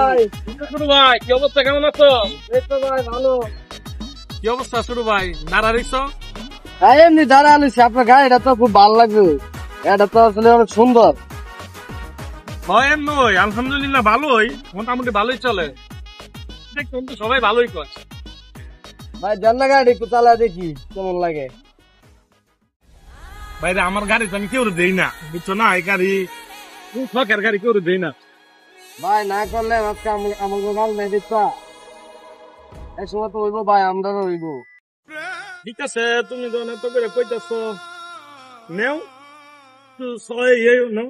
ভাই। ছোট ভাই কি অবস্থা, কেমন আছো? এই তো ভাই ভালো। কি অবস্থা ছোট ভাই, দাঁড়া রেখছো? হ্যাঁ এমনি দাঁড়া আনিছি, আপনার গাড়িটা তো খুব ভালো লাগবে। এটা তো আসলে অনেক সুন্দর। হয় নই, আলহামদুলিল্লাহ ভালোই, মোটামুটি ভালোই চলে। দেখুন তো সবাই ভালোই কয়। ভাই দেন না গাড়ি একটু চালা দেখি কেমন লাগে। বাইরে আমার গাড়ি তো আমি কেউ দেই না, বুঝছো না? এই গাড়ি শখের গাড়ি কেউ দেই না। ভাই না করলে আজকে আমাকে গাল নেই দিতা। এক সময় তো হইবো ভাই, আমরাও হইবো। ঠিক আছে, তুমি যখন এত করে কইতাছো নেও, তো ছয় নাও।